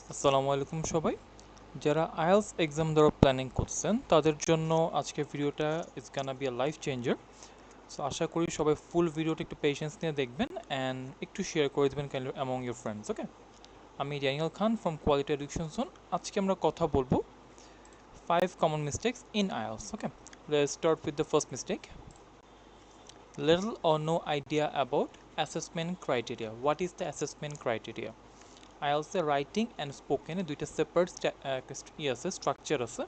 আসসালামু আলাইকুম সবাই। যারা আইএলস এক্সাম দেওয়ার প্ল্যানিং করছেন তাদের জন্য আজকে ভিডিওটা is gonna be a life changer. So আশা করি সবাই ফুল ভিডিওটা একটু পেশেন্স নিয়ে দেখবেন অ্যান্ড একটু শেয়ার করে দেবেন অ্যামং ইউর ফ্রেন্ডস। ওকে, আমি Daniel Khan from quality education zone. আজকে আমরা কথা বলবো 5 common mistakes in IELTS. Okay, let's start with the first mistake. Little or no idea about assessment criteria. What is the assessment criteria? IELTS এর writing and স্পোকেনে দুইটা separate আছে, structure আছে,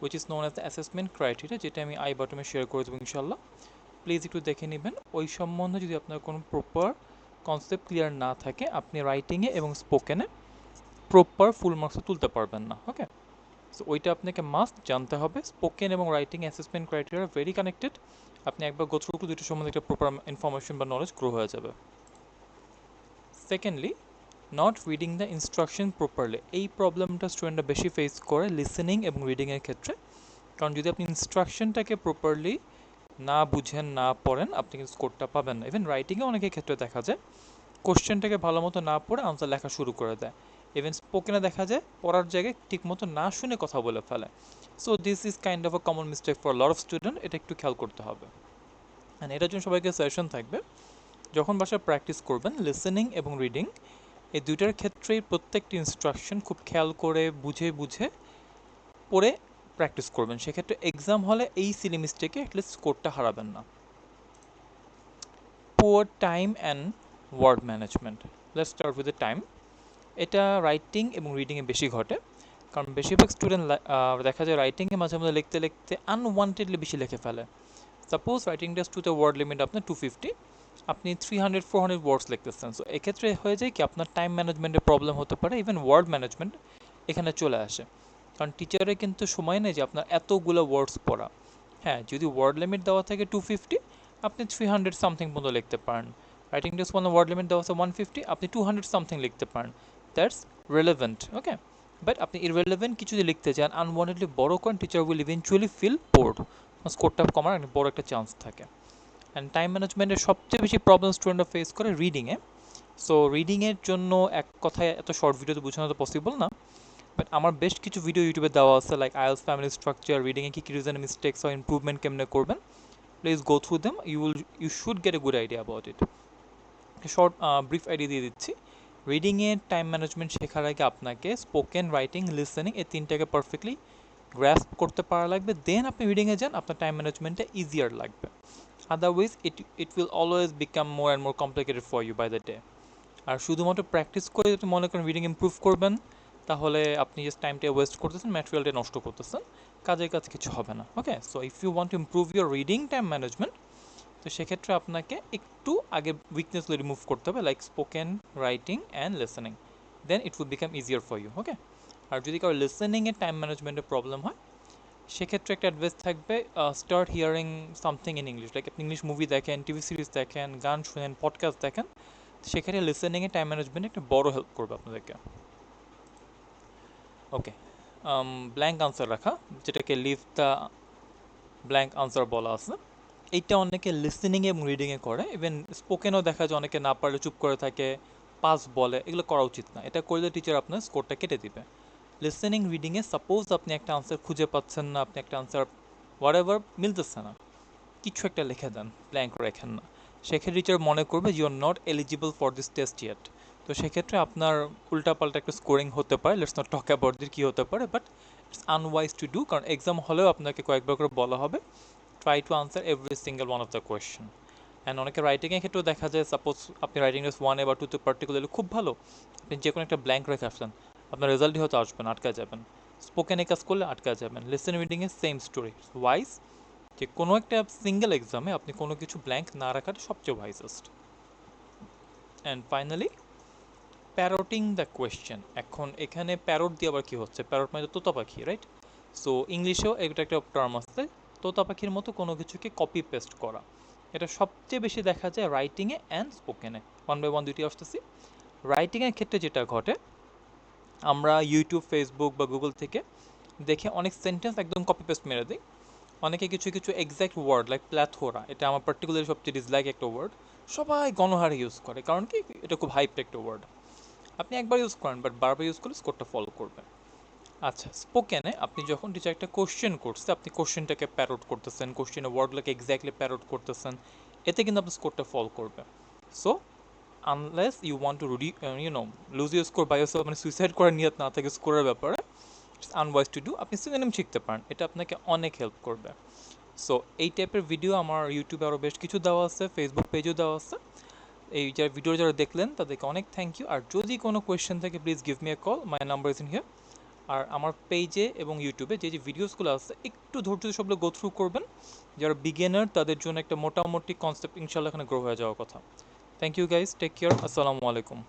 which is known as the assessment criteria, যেটা আমি I বাটমে share করে দেবো ইনশাল্লাহ। Please একটু দেখে নেবেন। ওই সম্বন্ধে যদি আপনার কোনো প্রপার কনসেপ্ট ক্লিয়ার না থাকে, আপনি রাইটিংয়ে এবং স্পোকেনে প্রপার ফুল মার্কস তুলতে পারবেন না। ওকে, সো ওইটা আপনাকে মাস্ট জানতে হবে। স্পোকেন এবং writing assessment criteria very connected. আপনি একবার গো থ্রু করলে দুইটার সম্বন্ধে একটা প্রপার ইনফরমেশন বা নলেজ গ্রো হয়ে যাবে। Secondly, not reading the instruction properly. এই প্রবলেমটা স্টুডেন্টরা বেশি ফেস করে লিসেনিং এবং রিডিংয়ের ক্ষেত্রে। কারণ যদি আপনি ইনস্ট্রাকশনটাকে প্রপারলি না বুঝেন, না পড়েন, আপনি কিন্তু স্কোরটা পাবেন না। ইভেন রাইটিংয়ে অনেকের ক্ষেত্রে দেখা যায় কোশ্চেনটাকে ভালো মতো না পড়ে আনসার লেখা শুরু করে দেয়। ইভেন স্পোকেনে দেখা যায় পড়ার জায়গায় ঠিকমতো না শুনে কথা বলে ফেলে। So this is kind of a common mistake for lot of student. এটা একটু খেয়াল করতে হবে। অ্যান্ড এটার জন্য সবাইকে সাজেশন থাকবে, যখন বাসায় প্র্যাকটিস করবেন লিসেনিং এবং রিডিং, এই দুইটার ক্ষেত্রেই প্রত্যেকটি ইনস্ট্রাকশন খুব খেয়াল করে বুঝে বুঝে পড়ে প্র্যাকটিস করবেন। সেক্ষেত্রে এক্সাম হলে এই সিলি মিস্টেকে অ্যাটলিস্ট স্কোরটা হারাবেন না। Poor time and word management. Let's start with the time. এটা রাইটিং এবং রিডিংয়ে বেশি ঘটে, কারণ বেশিরভাগ স্টুডেন্ট দেখা যায় রাইটিংয়ে মাঝে মাঝে লিখতে লিখতে আনওয়ান্টেডলি বেশি লিখে ফেলে। সাপোজ রাইটিং টেস্ট টুতে ওয়ার্ড লিমিট আপনার 250, আপনি 300-400 ওয়ার্ডস লিখতেছেন। সো এক্ষেত্রে হয়ে যায় কি আপনার টাইম ম্যানেজমেন্টের প্রবলেম হতে পারে, ইভেন ওয়ার্ড ম্যানেজমেন্ট এখানে চলে আসে। কারণ টিচারের কিন্তু সময় নেই যে আপনার এতগুলো ওয়ার্ডস পড়া। হ্যাঁ, যদি ওয়ার্ড লিমিট দেওয়া থাকে 250, আপনি 300 সামথিং পর্যন্ত লিখতে পারেন। রাইটিং টেস্ট কোনো ওয়ার্ড লিমিট দেওয়া আছে 150, আপনি 200 সামথিং লিখতে পারেন। That's relevant. ওকে, বাট আপনি ইররেলেভেন্ট কিছু যদি লিখতে চান, আনওয়ান্টেডলি বড় করেন, teacher will eventually feel bored. স্কোরটা কমার একটা বড় একটা চান্স থাকে। অ্যান্ড টাইম ম্যানেজমেন্টের সবচেয়ে বেশি প্রবলেম স্টুডেন্টরা ফেস করে রিডিংয়ে। সো রিডিংয়ের জন্য এক কথায় এত শর্ট ভিডিওতে বোঝানো তো পসিবল না, বাট আমার বেশ কিছু ভিডিও ইউটিউবে দেওয়া আছে, লাইক আইএলস ফ্যামিলি স্ট্রাকচার, রিডিংয়ে কী কী রিজন মিস্টেক্স হয়, ইম্প্রুভমেন্ট কেমনে করবেন। Please go through them, you should get a good idea about it. Short brief idea দিয়ে দিচ্ছি। রিডিংয়ে টাইম ম্যানেজমেন্ট শেখার আগে আপনাকে স্পোকেন, রাইটিং, লিসেনিং এই তিনটাকে পারফেক্টলি গ্রাস্প করতে পারা লাগবে। দেন আপনি রিডিংয়ে যান, আপনার টাইম ম্যানেজমেন্টটা ইজিয়ার লাগবে। Otherwise it will always become more and more complicated for you by the day. আর শুধুমাত্র প্র্যাকটিস করে যদি মনে করেন রিডিং ইমপ্রুভ করবেন, তাহলে আপনি জাস্ট টাইমটা ওয়েস্ট করতেছেন, ম্যাটেরিয়ালটা নষ্ট করতেছেন, কাজের কাছে কিছু হবে না। Okay, so if you want to improve your reading time management, তো সেক্ষেত্রে আপনাকে একটু আগে উইকনেসগুলো রিমুভ করতে হবে, like spoken, writing and listening. Then it will become easier for you. Okay, আর যদি কারো লিসেনিংয়ের টাইম ম্যানেজমেন্টের প্রবলেম হয়, সেক্ষেত্রে একটা অ্যাডভাইস থাকবে, start hearing something in English, like আপনি ইংলিশ মুভি দেখেন, টিভি সিরিজ দেখেন, গান শুনেন, পডকাস্ট দেখেন। সেক্ষেত্রে লিসেনিংয়ে টাইম ম্যানেজমেন্টে একটা বড় হেল্প করবে আপনাদেরকে। ওকে, ব্ল্যাঙ্ক আনসার রাখা, যেটাকে লিভ দ্য ব্ল্যাঙ্ক আনসার বলা আছে, এইটা অনেকে লিসেনিংয়ে এবং রিডিংয়ে করে। ইভেন স্পোকেনও দেখা যায় অনেকে না পারলে চুপ করে থাকে, পাস বলে, এগুলো করা উচিত না। এটা করলে টিচার আপনার স্কোরটা কেটে দিবে। লিসেনিং, রিডিংয়ে সাপোজ আপনি একটা আনসার খুঁজে পাচ্ছেন না, আপনি একটা আনসার হোয়াট এভার মিলতেছে না, কিছু একটা লিখে দেন, ব্ল্যাঙ্ক রাখেন না। সেক্ষেত্রে টিচার মনে করবে you are not eligible for this test yet. তো সেক্ষেত্রে আপনার উল্টাপাল্টা একটা স্কোরিং হতে পারে। Let's not talk about this কী হতে পারে, but it's unwise to do. কারণ এক্সাম হলেও আপনাকে কয়েকবার করে বলা হবে try to answer every single one of the question. And অনেকে রাইটিংয়ের ক্ষেত্রেও দেখা যায়, সাপোজ আপনি রাইটিং টেস্ট 1 বা 2তে পার্টিকুলারলি খুব ভালো, আপনি যে কোনো একটা ব্ল্যাঙ্ক রেখে আসলেন, আপনার রেজাল্টই হয়তো আসবেন, আটকা যাবেন। স্পোকেনে কাজ করলে আটকা যাবেন। লিসেন, রিডিংয়ে সেম স্টোরি। ওয়াইজ যে কোনো একটা সিঙ্গেল এক্সামে আপনি কোনো কিছু ব্ল্যাঙ্ক না রাখাটা সবচেয়ে wisest. And finally, parroting the question. এখন এখানে প্যারোট দিয়ে আবার কী হচ্ছে? প্যারোট মানে তোতা পাখি, রাইট? সো ইংলিশেও এটা একটা টার্ম আছে, তোতা পাখির মতো কোনো কিছুকে কপি পেস্ট করা। এটা সবচেয়ে বেশি দেখা যায় রাইটিংয়ে অ্যান্ড স্পোকেনে। ওয়ান বাই ওয়ান দুইটি আসতেছি। রাইটিংয়ের ক্ষেত্রে যেটা ঘটে, আমরা ইউটিউব, ফেসবুক বা গুগল থেকে দেখে অনেক সেন্টেন্স একদম কপি পেস্ট মেরে দিই। অনেকে কিছু কিছু এক্স্যাক্ট ওয়ার্ড, লাইক প্ল্যাথোরা, এটা আমার পার্টিকুলারলি সবচেয়ে ডিসলাইক একটা ওয়ার্ড, সবাই গণহারে ইউজ করে। কারণ কি, এটা খুব হাইপ একটা ওয়ার্ড। আপনি একবার ইউজ করেন বাট বারবার ইউজ করলে স্কোরটা ফলো করবে। আচ্ছা, স্পোকেনে আপনি যখন টিচার একটা কোশ্চেন করছে, আপনি কোশ্চেনটাকে প্যারোট করতেছেন, কোশ্চেনের ওয়ার্ডগুলোকে এক্স্যাক্টলি প্যারোট করতেছেন, এতে কিন্তু আপনার স্কোরটা ফল করবে। So unless you want to lose your score by yourself, মানে সুইসাইড করার নিয়ত না থাকে স্কোরের ব্যাপারে, ইটস আনওয়াইজ টু ডু। আপনি সিনোনিম শিখতে পারেন, এটা আপনাকে অনেক হেল্প করবে। সো এই টাইপের ভিডিও আমার ইউটিউবে আরও বেশ কিছু দেওয়া আছে, ফেসবুক পেজেও দেওয়া আছে। এই ভিডিও যারা দেখলেন তাদেরকে অনেক থ্যাংক ইউ। আর যদি কোনো কোয়েশ্চেন থাকে please give me a call, my number is in here. আর আমার পেজে এবং ইউটিউবে যে যে ভিডিওসগুলো আছে একটু ধৈর্য দিয়ে সবগুলো গো থ্রু করবেন। যারা বিগিনার তাদের জন্য একটা মোটামুটি কনসেপ্ট ইনশাল্লাহ এখানে গ্রো হয়ে যাওয়ার কথা। Thank you guys, take care, আসসালামু আলাইকুম।